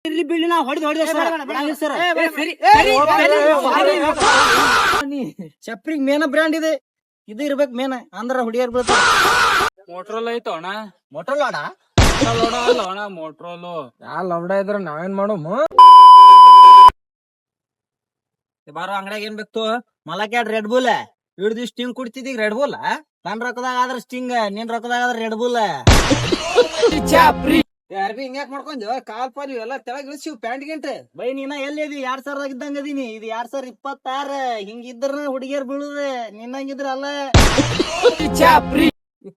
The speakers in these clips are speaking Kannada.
ಇರ್ಲಿ ಬಿಡ್ಲಿ ನಾ ಹೊಡೆದ ಸರ್ ಚಪ್ರಿಗ್ ಮೇನ ಬ್ರ್ಯಾಂಡ್ ಇದೆ, ಇದು ಇರ್ಬೇಕು ಮೇನ ಅಂದ್ರ ಹುಡುಗಿಯರ್ ಬೀಳ್ತಾರ. ಮೋಟ್ರೋಲ್ ಐತೋ ಅಣ್ಣ? ಮೊಟಲ್ ಅಲ್ಲ ಅಣ್ಣ ಮೋಟ್ರೋಲು. ಯಾ ಲೌಡ ಇದ್ರ ನಾವೇನ್ ಮಾಡಮ್? ಬಾರೋ ಅಂಗಡ್ಯಾಗ ಏನ್ ಬೇಕು? ಮಲಕ್ಯಾಡ್ ರೆಡ್ ಬುಲ್ ಹಿಡ್ದು ಸ್ಟಿಂಗ್ ಕುಡ್ತಿದ್ದೀಗ ರೆಡ್ ಬುಲ್. ನನ್ ರೊಕ್ಕದಾಗ ಆದ್ರ ಸ್ಟಿಂಗ್, ನಿನ್ ರೊಕ್ಕದಾಗ ಆದ್ರ ರೆಡ್ ಬುಲ್. ಯಾರ್ ಬಿ ಹಿಂಗ್ಯಾಕ್ ಮಾಡ್ಕೊಂಡ್ ಕಾಲ್ ಪಾಲ್ ಇವೆಲ್ಲ ತೆಳಗ್ ಇಳಿಸಿವ್ ಪ್ಯಾಂಟ್ ಗಿಂಟ್. ಬೈ ನೀನ ಎಲ್ಲಿದಿ? 2000 ಇದ್ದಂಗ ಅದೀನಿ. ಇದು 2026. ಹಿಂಗಿದ್ರ ಹುಡುಗಿಯರ್ ಬೀಳುದ, ನಿನ್ನಂಗಿದ್ರ ಅಲ್ಲ.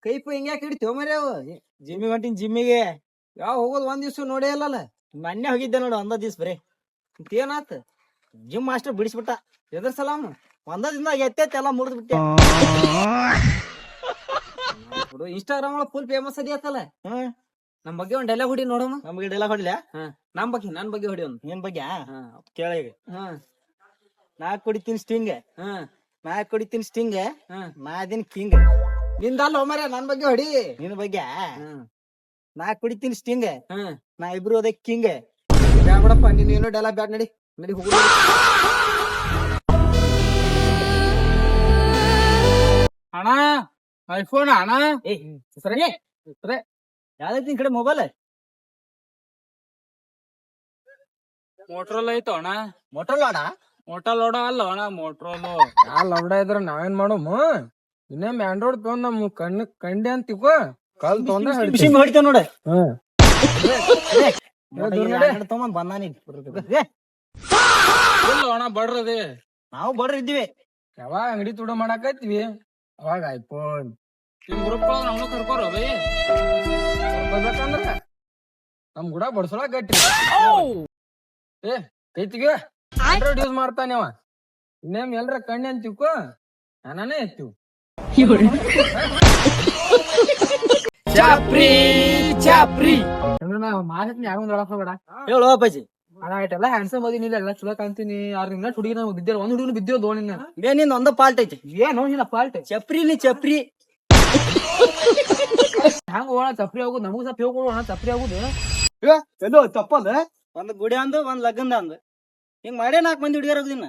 ಕೈ ಪೈ ಹಿಂಗ್ಯಾಕ್ ಹಿಡಿತೇವ ಮರಿ ಅವು? ಜಿಮ್ಮಿಗೆ ಹೊಂಟಿನ್ ಜಿಮ್ಮಿಗೆ. ಯಾವ ಹೋಗೋದ್ ಒಂದ್ ದಿವ್ಸ ನೋಡೇ ಇಲ್ಲಲ್ಲ. ಮೊನ್ನೆ ಹೋಗಿದ್ದೆ ನೋಡು ಒಂದ ದಿವ್ಸ ಬರೀ. ಏನಾತ ಜಿಮ್ ಮಾಸ್ಟರ್ ಬಿಡಿಸ್ಬಿಟ್ಟ. ಎದ್ರ ಸಲಾಮ ಒಂದ ದಿನದಾಗ ಎತ್ತೈತಿ ಎಲ್ಲ ಮುರಿದ್ ಬಿಟ್ಟೆ. ಇನ್ಸ್ಟಾಗ್ರಾಮ್ ಒಳಗ ಫುಲ್ ಫೇಮಸ್ ಅದಿಯತ್ತಲ್ಲ. ನಮ್ ಬಗ್ಗೆ ಒಂದ್ ಡೈಲಾಗ್ ಹೊಡಿ ನೋಡೋಣ. ನಮ್ಗೆ ಡೈಲಾಗ್ ಹೊಡಿಲ್ಲ? ನನ್ ಬಗ್ಗೆ ಹೊಡಿ ಒಂದು. ನಿನ್ ಬಗ್ಗೆ ಕೇಳ ಈಗ. ನಾ ಕುಡಿತೀನಿ ಸ್ಟಿಂಗ್, ನಾ ಅದಿನ್ ಕಿಂಗ್. ನಿಂದಲ್ಲ ಮರ ನನ್ ಬಗ್ಗೆ ಹೊಡಿ. ನಿನ್ ಬಗ್ಗೆ ನಾ ಕುಡಿತೀನಿ ಸ್ಟಿಂಗ್, ನಾ ಇಬ್ರು ಅದೇ ಕಿಂಗ್. ಬ್ಯಾಡಪ್ಪ ನೀನ್ ಏನೋ ಡೈಲಾಗ್ ಬ್ಯಾಡ್, ನಡಿ ನಡಿ ಹೋಗ. ಅಣ್ಣ ಐಫೋನ್ ಅಣ್ಣ. ಯಾವ್ದೈತಿ ನಿನ್ ಕಡೆ ಮೊಬೈಲ್? ಮೋಟ್ರೋಲ್ ಐತೋ ಅಣ್ಣ? ಮೊಟಲ್ ಅಲ್ಲ ಅಲ್ಲ ಅಣ್ಣ ಮೋಟ್ರೋಲು. ಯಾ ಲೌಡ ಇದ್ರ ನಾವೇನ್ ಮಾಡಮ್? ಇನ್ನೇಮ್ ಆಂಡ್ರಾಯ್ಡ್ ತಗೊಂಡ್ ನಮ್ ಕಂಡಿ ಅಂತಿಕೋ ಕಾಲ್ ತಗೊಂಡ ಹೊಡಿತೇವ ನೋಡ. ತಗೊಂಡ್ ಬಂದಾನಿ. ಇಲ್ಲ ಅಣ್ಣ ಬಡ್ರದೆ. ನಾವು ಬಡ್ರ ಇದ್ದೀವಿ. ಯಾವಾಗ ಅಂಗಡಿ ತುಡ ಮಾಡಾಕತ್ವಿ ಅವಾಗ ಐಫೋನ್ ನಿಮ್ ಗ್ರೂಪ್ ನಮ್ನು ಕರ್ಕೋರ ಬೈ. ಕರ್ಕೋಬೇಕಂದ್ರ ನಮ್ ಕೂಡ ಬಡ್ಸೊಳಕ್ ಗಟ್ಟಿ. ಕೈತಿಗೆ ಆಂಡ್ರಾಯ್ಡ್ ಯೂಸ್ ಮಾಡ್ತಾನೆ ಅವ. ಇನ್ನೇಮ್ ಎಲ್ರ ಕಣ್ಣಿ ಅಂತಿಕೋ ನಾನೇ ಎತ್ತೀವಿ. ಹೇಳು ಅಪ್ಪಾಜಿ. ಎಲ್ಲ ಹ್ಯಾಂಡ್ಸಮ್ ಓದಿನಿಲ್ಲ, ಎಲ್ಲ ಚಲೋ ಕಾಣ್ತೀನಿ. 6 ನಿಮಿಷ ಹುಡುಗಿ ನಾವು ಬಿದ್ದಿಲ್ಲ, ಒಂದ್ ಹುಡುಗಿ ಬಿದ್ದಿರೋ ದೋಣಿನ. ನಿಂದ ಒಂದ ಪಾಲ್ಟ್ ಐತಿ. ಏನೋ ನಿನ್ನ ಪಾಲ್ಟ್ ಚಪ್ರಿ ಹ್ಯಾಂಗ ಹೋಗೋಣ? ಚಪ್ರಿ ಆಗುದು ನಮಗೂ ಸ್ವಲ್ಪ ಹೋಗೋಣ. ಚಪ್ರಿ ಆಗುದು ಎಲ್ಲೋ ತಪ್ಪದ. ಒಂದ್ ಗುಡಿ ಅಂದು ಒಂದ್ ಲಗ್ನದ ಅಂದ್ ಹಿಂಗ್ ಮಾಡೇ 4 ಮಂದಿ ಹುಡುಗಿಯರ್ ಹೋಗ್ದಿನ.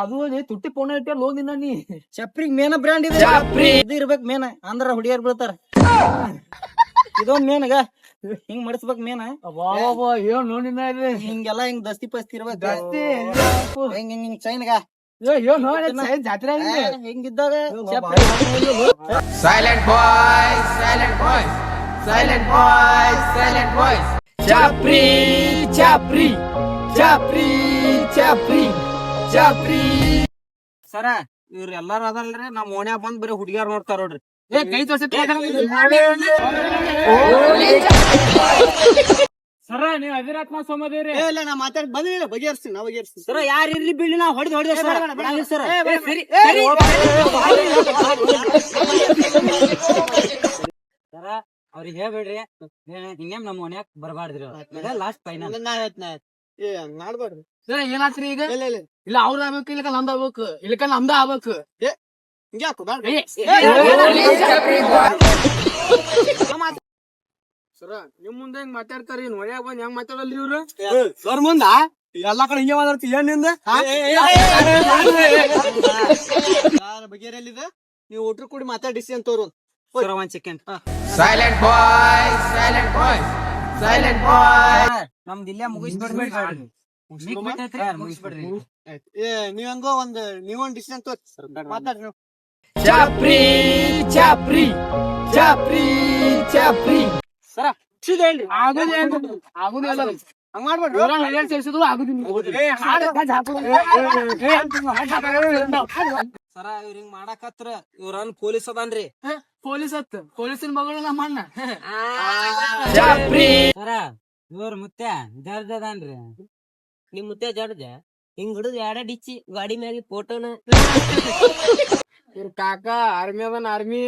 ಅದು ತುಟ್ಟಿ ಪೋಣ ಇಟ್ಟ ಹೋಗಿನ ನೀ. ಚಪ್ರಿಗ್ ಮೇನ ಬ್ರ್ಯಾಂಡ್ ಇದೆ, ಇದು ಇರ್ಬೇಕು ಮೇನ ಅಂದ್ರ ಹುಡುಗಿಯರ್ ಬೀಳ್ತಾರ. ಇದೊಂದ್ ಮೇನಗ ಹಿಂಗ್ ಮಡಸ್ಬೇಕ್ ಮೇನ. ಏನ್ ನೋಡಿನ ಹಿಂಗೆಲ್ಲಾ ಹಿಂಗ್ ದಸ್ತಿ ಪಸ್ತಿ ಇರ್ಬೇಕು. ಹಿಂಗ್ ಹಿಂಗ್ ಚೈನ್ಗ ಜಾತ್ರೆ ಹಿಂಗಿದ್ದಾಗ Silent boys, silent boys, silent boys, silent boys. Chapri, chapri, chapri, chapri, chapri. ಸರ ಇವ್ರ ಎಲ್ಲಾರು ಅದಲ್ರಿ ನಮ್ ಓಣ್ಯಾಗ ಬಂದ್ ಬರೀ ಹುಡುಗಿಯರ್ ನೋಡ್ತಾರ ನೋಡ್ರಿ. ಕೈ ತೋರ್ಸಿ ಸರ ನೀವ್ ಅವಿರಾತ್ಮ ಸೋಮದೇವ್ರಿ. ಇಲ್ಲ ನಾ ಮಾತಾಡಿ ಬಂದಿಲ್ಲ, ಬಗೆಹರಿಸ್ತೀನಿ ನಾ ಬಗೆಹರಿಸ್ತೀನಿ. ಸರ ಯಾರು ಇರ್ಲಿ ಬಿಡ್ಲಿ ನಾ ಹೊಡೆದ ಸರ್. ಸರ ಅವ್ರಿಗೆ ಹೇಳ್ಬೇಡ್ರಿ, ಹಿಂಗೇಮ್ ನಮ್ ಮನ್ಯಾಗ ಬರ್ಬಾರ್ದ್ರಿ. ಲಾಸ್ಟ್ ಫೈನಲ್ ಮಾಡ್ಬಾರ್ದು. ಸರ ಏನಾತ್ರಿ ಈಗ? ಇಲ್ಲ ಅವ್ರ ಆಗ್ಬೇಕು, ಇಲ್ಲಕ ನಮ್ದ ಆಗ್ಬೇಕು, ಇಲ್ಲಕ ನಮ್ದ ಆಗ್ಬೇಕು. ಸರ ನಿಮ್ ಮುಂದೆ ಹೆಂಗ್ ಮಾತಾಡ್ತಾರ, ನೋಡ್ಯಾಗ ಬಂದ್ ಹೆಂಗ್ ಮಾತಾಡಲ್ರಿ ಇವ್ರು? ಸರ್ ಮುಂದ ಎಲ್ಲಾ ಕಡೆ ಹಿಂಗೆ ಮಾತಾಡ್ತಿ ಏನಿಂದ ಬಗೆಹರಿಯಲ್ಲಿದೆ. ನೀವು ಒಟ್ರು ಕೂಡಿ ಮಾತಾಡಿಸಿ ಅಂತವ್ರು. ಒಂದ್ second. Silent boys, silent boys, silent boys. ನಮ್ದು ಇಲ್ಲೇ ಮುಗಿಸ್ಬಿಡ್ರಿ. ನೀವಂಗೋ ನೀವೊಂದ್ ಡಿಸಿಷನ್ ತೋರಿ ಮಾತಾಡ್ರಿ ನೀವು. Chapri, chapri, chapri, chapri. ಸರ ಹೇಳ್ರಿ. ಆಗುದಿಲ್ಲ ಹಂಗ ಮಾಡ್ಬೇಡ್ರಿ. ಸೇರಿಸಿದ್ರು ಆಗುದಿಲ್ಲ. ಸರ ಇವ್ರ ಹಿಂಗ್ ಮಾಡಾಕತ್ರ ಇವ್ರನ್ ಪೊಲೀಸ್ ಅದಾನ್ರಿ. ಪೊಲೀಸಿನ ಮಗಳು ನಮ್ಮ ಅಣ್ಣ. ಸರ ಇವ್ರ ಮುತ್ತೆ ಜಡ್ಜ್ ಅದಾನ್ರಿ. ನಿಮ್ ಮುತ್ತೆ ಜಡ್ಜ ಹಿಂಗ್ ಹಿಡಿದು ಎಡ ಡಿಚ್ಚಿ ಗಾಡಿ ಮ್ಯಾಗ ಫೋಟೋನ. ಇವ್ರ ಕಾಕ ಆರ್ಮಿ ಅದನ್ ಆರ್ಮಿ.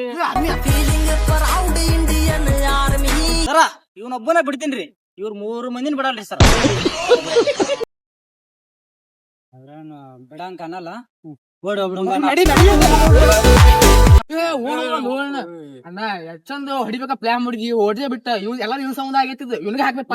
ಸರ ಇವನೊಬ್ಬನ ಬಿಡ್ತೀನ್ರಿ, ಇವ್ರ 3 ಮಂದಿನ ಬಿಡಲ್ರಿ ಸರ್. ಬಿಡಂಕ ಅನ್ನಲ್ಲ. ಅಣ್ಣ ಎಷ್ಟ್ ಚಂದ ಹೊಡಿಬೇಕ ಪ್ಲಾನ್ ಮಾಡಿದ್ವಿ ಹೊಡ್ದೆ ಬಿಟ್ಟ ಇವ್ ಎಲ್ಲಾರು ಇವ್ ಸಂಬಂಧ ಆಗೈತಿದ್ ಇವ್ನಿಗೆ ಹಾಕ್ಬೇಕು